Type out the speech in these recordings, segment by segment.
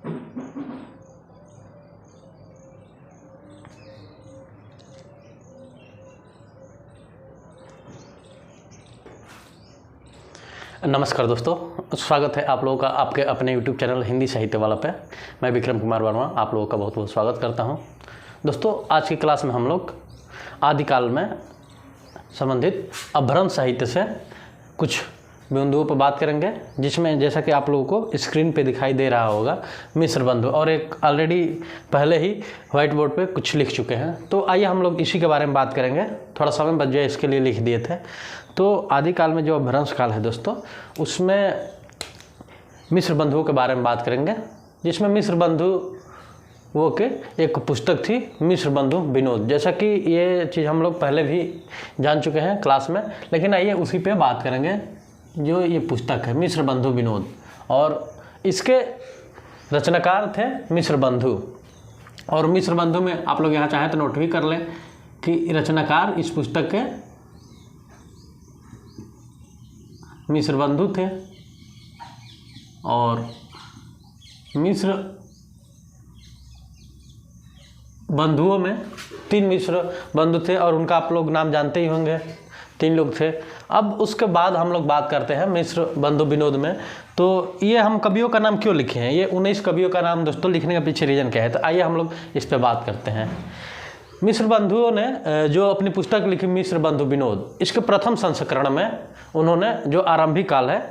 नमस्कार दोस्तों, स्वागत है आप लोगों का आपके अपने YouTube चैनल हिंदी साहित्य वाला पे। मैं विक्रम कुमार वर्मा आप लोगों का बहुत बहुत स्वागत करता हूं। दोस्तों, आज की क्लास में हम लोग आदिकाल में संबंधित अपभ्रंश साहित्य से कुछ बिंदुओं पर बात करेंगे, जिसमें जैसा कि आप लोगों को स्क्रीन पे दिखाई दे रहा होगा मिश्र बंधु, और एक ऑलरेडी पहले ही व्हाइट बोर्ड पे कुछ लिख चुके हैं। तो आइए हम लोग इसी के बारे में बात करेंगे। थोड़ा समय बच जाए इसके लिए लिख दिए थे। तो आदिकाल में जो अपभ्रंश काल है दोस्तों, उसमें मिश्र बंधुओं के बारे में बात करेंगे, जिसमें मिश्र बंधु वो के एक पुस्तक थी मिश्र बंधु विनोद। जैसा कि ये चीज़ हम लोग पहले भी जान चुके हैं क्लास में, लेकिन आइए उसी पे बात करेंगे। जो ये पुस्तक है मिश्र बंधु विनोद, और इसके रचनाकार थे मिश्र बंधु। और मिश्र बंधु में आप लोग यहाँ चाहें तो नोट भी कर लें कि रचनाकार इस पुस्तक के मिश्र बंधु थे। और मिश्र बंधुओं में 3 मिश्र बंधु थे, और उनका आप लोग नाम जानते ही होंगे। 3 लोग थे। अब उसके बाद हम लोग बात करते हैं मिश्र बंधु विनोद में। तो ये हम कवियों का नाम क्यों लिखे हैं, ये 19 कवियों का नाम दोस्तों लिखने का पीछे रीजन क्या है, तो आइए हम लोग इस पर बात करते हैं। मिश्र बंधुओं ने जो अपनी पुस्तक लिखी मिश्र बंधु विनोद, इसके प्रथम संस्करण में उन्होंने जो आरंभिक काल है,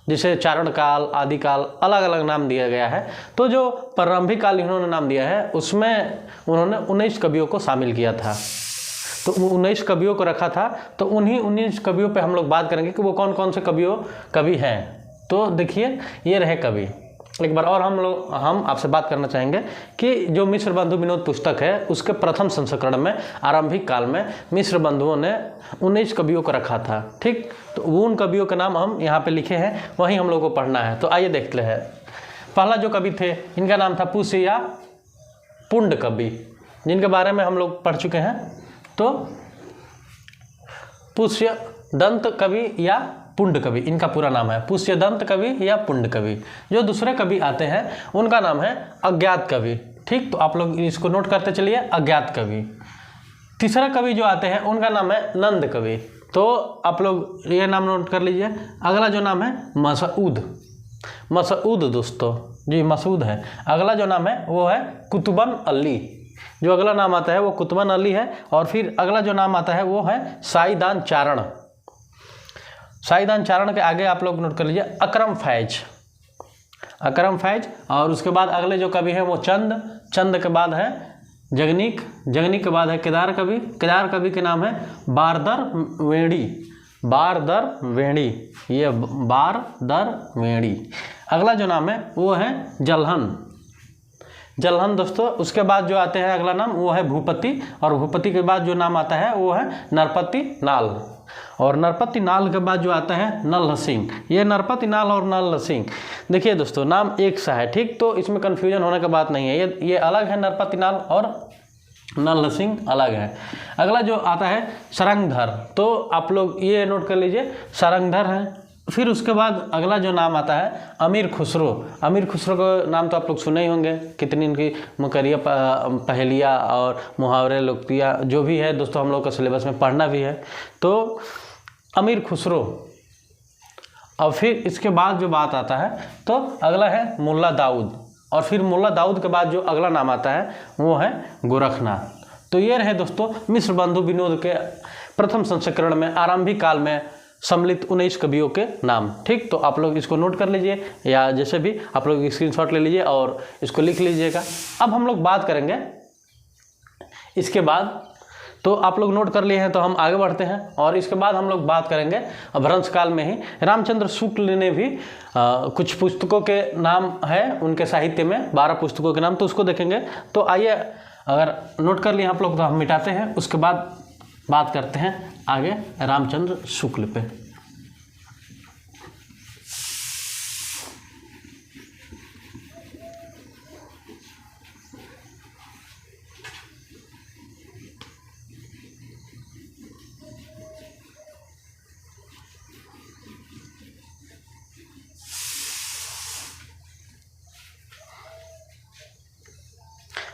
जिसे चारण काल, आदिकाल, अलग अलग नाम दिया गया है, तो जो प्रारंभिक काल इन्होंने नाम दिया है उसमें उन्होंने 19 कवियों को शामिल किया था। तो 19 कवियों को रखा था। तो उन्हीं 19 कवियों पे हम लोग बात करेंगे कि वो कौन कौन से कवि हैं। तो देखिए, ये रहे कवि। एक बार और हम आपसे बात करना चाहेंगे कि जो मिश्र बंधु विनोद पुस्तक है, उसके प्रथम संस्करण में आरंभिक काल में मिश्र बंधुओं ने 19 कवियों को रखा था। ठीक, तो वो उन कवियों का नाम हम यहाँ पे लिखे हैं, वहीं हम लोगों को पढ़ना है। तो आइए देखते हैं। पहला जो कवि थे, इनका नाम था पुष्य या पुंड कवि, जिनके बारे में हम लोग पढ़ चुके हैं। तो पुष्य दंत कवि या पुंड कवि, इनका पूरा नाम है पुष्य दंत कवि या पुंड कवि। जो दूसरे कवि आते हैं उनका नाम है अज्ञात कवि। ठीक, तो आप लोग इसको नोट करते चलिए, अज्ञात कवि। तीसरा कवि जो आते हैं उनका नाम है नंद कवि। तो आप लोग ये नाम नोट कर लीजिए। अगला जो नाम है मसऊद, मसऊद दोस्तों जी, मसूद है। अगला जो नाम है वो है कुतुबन अली। जो अगला नाम आता है वो कुतुबन अली है। और फिर अगला जो नाम आता है वो है साइदान चारण। साइदान चारण के आगे आप लोग नोट कर लीजिए अकरम फैज, अकरम फैज। और उसके बाद अगले जो कवि हैं वो चंद, चंद के बाद है जगनीक, जगनीक के बाद है केदार कवि। केदार कवि के नाम है बारदर वेणी, बारदर वेणी, ये बारदर वेणी। अगला जो नाम है वो है जलहन, जलहन दोस्तों। उसके बाद जो आते हैं अगला नाम वो है भूपति, और भूपति के बाद जो नाम आता है वो है नरपति नाल, और नरपति नाल के बाद जो आता है नल्ह सिंह। ये नरपति नाल और नल्ह सिंह, देखिए दोस्तों नाम एक सा है। ठीक, तो इसमें कन्फ्यूजन होने की बात नहीं है। ये अलग है, नरपति नाल और नल्ह सिंह अलग है। अगला जो आता है सरंगधर, तो आप लोग ये नोट कर लीजिए, सरंगधर है। फिर उसके बाद अगला जो नाम आता है अमीर खुसरो। अमीर खुसरो का नाम तो आप लोग सुने ही होंगे, कितनी इनकी मुकरिया पहेलियाँ और मुहावरे लोकप्रिय जो भी है दोस्तों, हम लोग का सिलेबस में पढ़ना भी है। तो अमीर खुसरो। और फिर इसके बाद जो बात आता है तो अगला है मुल्ला दाऊद, और फिर मुल्ला दाऊद के बाद जो अगला नाम आता है वो है गोरखनाथ। तो ये रहे दोस्तों मिश्र बंधु विनोद के प्रथम संस्करण में आरंभिक काल में सम्मिलित 19 कवियों के नाम। ठीक, तो आप लोग इसको नोट कर लीजिए, या जैसे भी आप लोग स्क्रीनशॉट ले लीजिए और इसको लिख लीजिएगा। अब हम लोग बात करेंगे इसके बाद, तो आप लोग नोट कर लिए हैं तो हम आगे बढ़ते हैं। और इसके बाद हम लोग बात करेंगे अपभ्रंश काल में ही रामचंद्र शुक्ल ने भी कुछ पुस्तकों के नाम है उनके साहित्य में, 12 पुस्तकों के नाम, तो उसको देखेंगे। तो आइए, अगर नोट कर लिए आप लोग तो हम मिटाते हैं, उसके बाद बात करते हैं आगे रामचंद्र शुक्ल पे।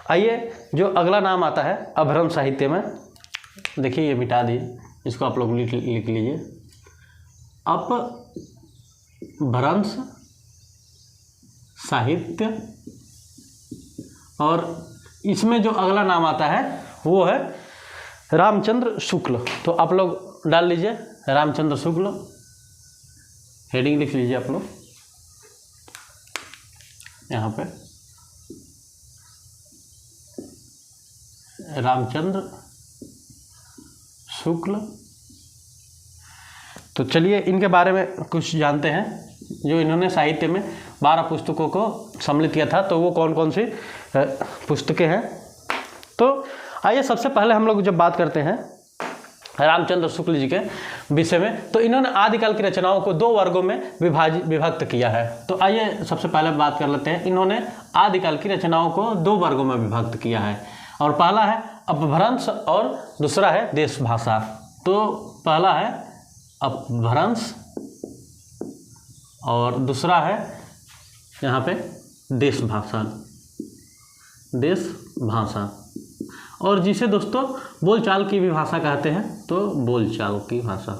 आइए जो अगला नाम आता है अभ्रंश साहित्य में, देखिए ये मिटा दिए, इसको आप लोग लिख लीजिए। अपभ्रंश साहित्य, और इसमें जो अगला नाम आता है वो है रामचंद्र शुक्ल। तो आप लोग डाल लीजिए रामचंद्र शुक्ल, हेडिंग लिख लीजिए आप लोग यहाँ पे, रामचंद्र शुक्ल। तो चलिए इनके बारे में कुछ जानते हैं। जो इन्होंने साहित्य में 12 पुस्तकों को सम्मिलित किया था, तो वो कौन कौन सी पुस्तकें हैं। तो आइए सबसे पहले हम लोग जब बात करते हैं रामचंद्र शुक्ल जी के विषय में, तो इन्होंने आदिकाल की रचनाओं को 2 वर्गों में विभक्त किया है। तो आइए सबसे पहले बात कर लेते हैं, इन्होंने आदिकाल की रचनाओं को 2 वर्गों में विभक्त किया है, और पहला है अपभ्रंश और दूसरा है देश भाषा। तो पहला है अपभ्रंश और दूसरा है यहाँ पे देश भाषा, देश भाषा, और जिसे दोस्तों बोलचाल की भी भाषा कहते हैं, तो बोलचाल की भाषा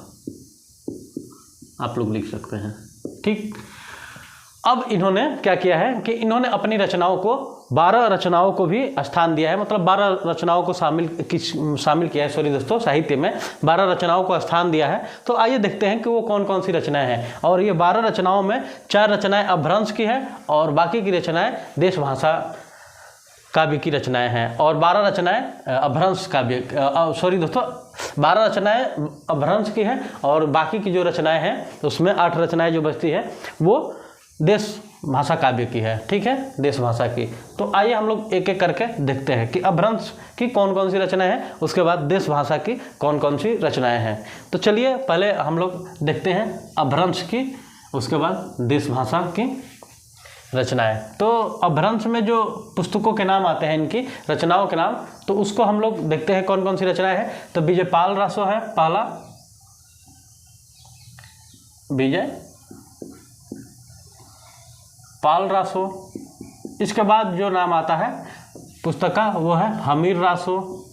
आप लोग लिख सकते हैं। ठीक, अब इन्होंने क्या किया है कि इन्होंने अपनी रचनाओं को 12 रचनाओं को भी स्थान दिया है, मतलब 12 रचनाओं को शामिल किया है, सॉरी दोस्तों, साहित्य में 12 रचनाओं को स्थान दिया है। तो आइए देखते हैं कि वो कौन कौन सी रचनाएं हैं। और ये 12 रचनाओं में 4 रचनाएं अपभ्रंश की है और बाकी की रचनाएं देश भाषा काव्य की रचनाएं हैं, और 12 रचनाएं अपभ्रंश काव्य, सॉरी दोस्तों, 12 रचनाएं अपभ्रंश की हैं और बाकी की जो रचनाएं हैं उसमें 8 रचनाएं जो बचती है वो देश भाषा काव्य की है। ठीक है, देश भाषा की। तो आइए हम लोग एक एक करके देखते हैं कि अपभ्रंश की कौन कौन सी रचनाएं हैं, उसके बाद देश भाषा की कौन कौन सी रचनाएं हैं। तो चलिए पहले हम लोग देखते हैं अपभ्रंश की, उसके बाद देश भाषा की रचनाएं। तो अपभ्रंश में जो पुस्तकों के नाम आते हैं, इनकी रचनाओं के नाम, तो उसको हम लोग देखते हैं कौन कौन सी रचनाएं हैं। तो विजय पाल रासो है पहला, विजय पाल रासो। इसके बाद जो नाम आता है पुस्तक का वो है हमीर रासो,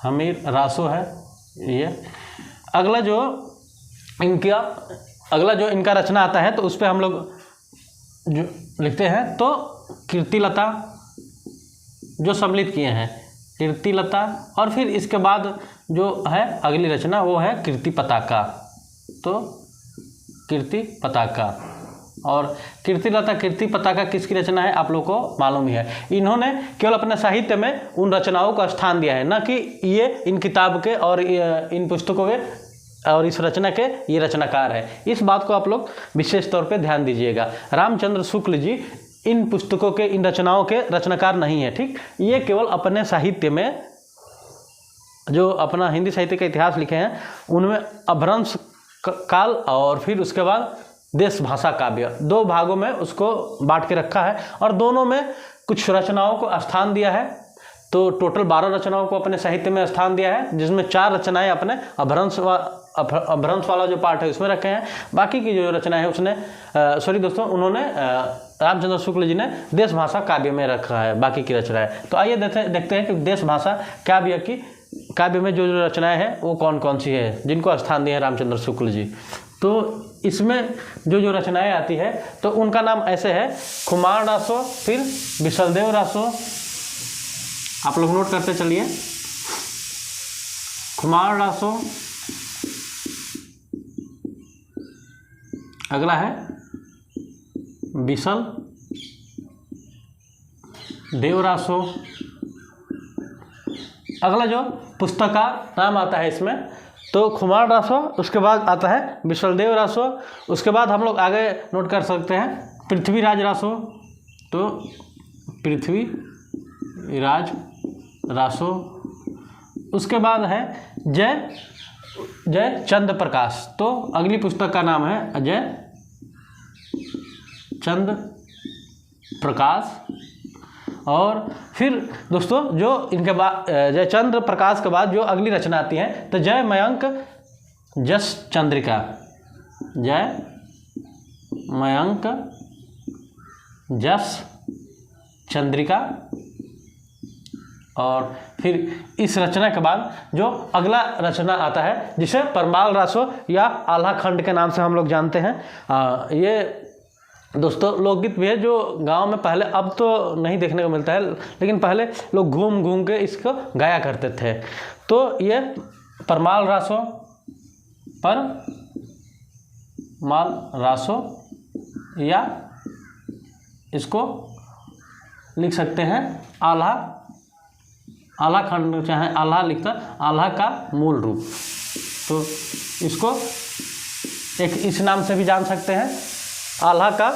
हमीर रासो है ये। अगला जो इनका रचना आता है, तो उस पर हम लोग जो लिखते हैं तो कीर्तिलता जो सम्मिलित किए हैं, कीर्तिलता, और फिर इसके बाद जो है अगली रचना वो है कीर्ति पताका। तो कीर्ति पताका, और कीर्तिलता कीर्ति पताका किसकी रचना है आप लोग को मालूम ही है। इन्होंने केवल अपने साहित्य में उन रचनाओं का स्थान दिया है, न कि ये इन किताब के और इन पुस्तकों के और इस रचना के ये रचनाकार है। इस बात को आप लोग विशेष तौर पे ध्यान दीजिएगा। रामचंद्र शुक्ल जी इन पुस्तकों के, इन रचनाओं के रचनाकार नहीं है। ठीक, ये केवल अपने साहित्य में जो अपना हिंदी साहित्य का इतिहास लिखे हैं उनमें अपभ्रंश काल और फिर उसके बाद देश भाषा काव्य 2 भागों में उसको बांट के रखा है, और दोनों में कुछ रचनाओं को स्थान दिया है। तो टोटल 12 रचनाओं को अपने साहित्य में स्थान दिया है, जिसमें 4 रचनाएं अपने अपभ्रंश वाला जो पार्ट है उसमें रखे हैं। बाकी की जो रचना है उसने सॉरी दोस्तों, उन्होंने रामचंद्र शुक्ल जी ने देश भाषा काव्य में रखा है बाकी की रचनाएं। तो आइए देखते हैं कि देश भाषा काव्य में जो रचनाएं हैं वो कौन कौन सी है जिनको स्थान दिए हैं रामचंद्र शुक्ल जी। तो इसमें जो रचनाएं आती है तो उनका नाम ऐसे है खुमार रासो, फिर विशलदेव रासो, आप लोग नोट करते चलिए, खुमार रासो, अगला है विशल देव रासो। अगला जो पुस्तक का नाम आता है इसमें तो खुमार रासो, उसके बाद आता है विशलदेव रासो, उसके बाद हम लोग आगे नोट कर सकते हैं पृथ्वीराज रासो। तो पृथ्वीराज रासो, उसके बाद है जय चंद प्रकाश। तो अगली पुस्तक का नाम है अजय चंद प्रकाश। और फिर दोस्तों जो इनके बाद जयचंद्र प्रकाश के बाद जो अगली रचना आती है तो जय मयंक जस चंद्रिका, जय मयंक, जस, चंद्रिका। और फिर इस रचना के बाद जो अगला रचना आता है जिसे परमाल रासो या आल्हा खंड के नाम से हम लोग जानते हैं। ये दोस्तों लोकगीत भी है जो गांव में पहले, अब तो नहीं देखने को मिलता है, लेकिन पहले लोग घूम घूम के इसको गाया करते थे। तो ये परमाल रासो या इसको लिख सकते हैं आल्हा खंड, चाहे आल्हा लिखता, आल्हा का मूल रूप। तो इसको एक इस नाम से भी जान सकते हैं, आल्हा का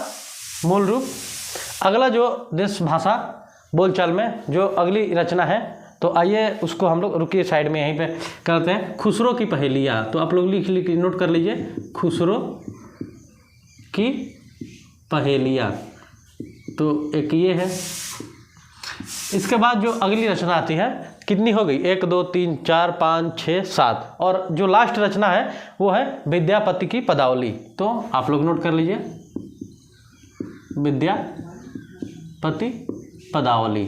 मूल रूप। अगला जो देश भाषा बोलचाल में जो अगली रचना है, तो आइए उसको हम लोग रुकिए साइड में यहीं पे करते हैं। खुसरो की पहेलियाँ। तो आप लोग लिख नोट कर लीजिए, खुसरो की पहेलियाँ। तो एक ये है। इसके बाद जो अगली रचना आती है, कितनी हो गई, 1 2 3 4 5 6 7, और जो लास्ट रचना है वो है विद्यापति की पदावली। तो आप लोग नोट कर लीजिए, विद्यापति पदावली।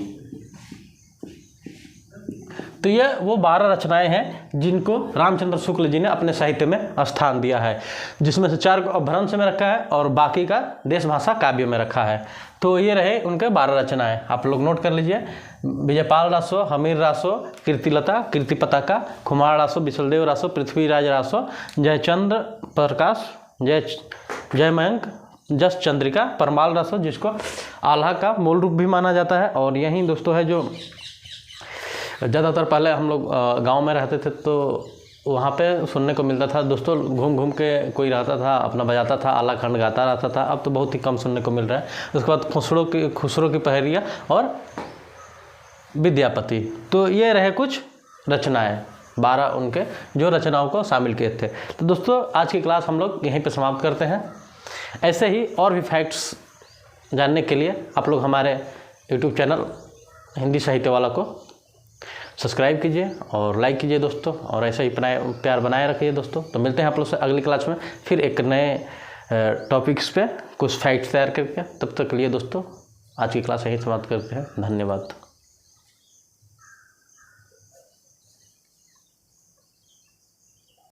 तो ये वो 12 रचनाएं हैं जिनको रामचंद्र शुक्ल जी ने अपने साहित्य में स्थान दिया है, जिसमें से 4 को अपभ्रंश में रखा है और बाकी का देश भाषा काव्य में रखा है। तो ये रहे उनके 12 रचनाएं, आप लोग नोट कर लीजिए। विजयपाल रासो, हमीर रासो, कीर्तिलता, कीर्ति पताका, खुमार रासो, विशलदेव रासो, पृथ्वीराज रासो, जयचंद्र प्रकाश, जय मयंक, जस चंद्रिका, परमाल रासो जिसको आल्हा का मूल रूप भी माना जाता है। और यही दोस्तों है जो ज़्यादातर पहले हम लोग गांव में रहते थे तो वहाँ पे सुनने को मिलता था दोस्तों, घूम घूम के कोई रहता था, अपना बजाता था, आल्हा खंड गाता रहता था। अब तो बहुत ही कम सुनने को मिल रहा है। उसके बाद खुसरो की पहेलियाँ और विद्यापति। तो ये रहे कुछ रचनाएं, 12 उनके जो रचनाओं को शामिल किए थे। तो दोस्तों आज की क्लास हम लोग यहीं पे समाप्त करते हैं। ऐसे ही और भी फैक्ट्स जानने के लिए आप लोग हमारे यूट्यूब चैनल हिंदी साहित्य वाला को सब्सक्राइब कीजिए और लाइक कीजिए दोस्तों, और ऐसे ही प्यार बनाए रखिए दोस्तों। तो मिलते हैं आप लोग से अगली क्लास में फिर एक नए टॉपिक्स पे कुछ फैक्ट्स तैयार करके। तब तक के लिए दोस्तों आज की क्लास यहीं समाप्त करते हैं। धन्यवाद।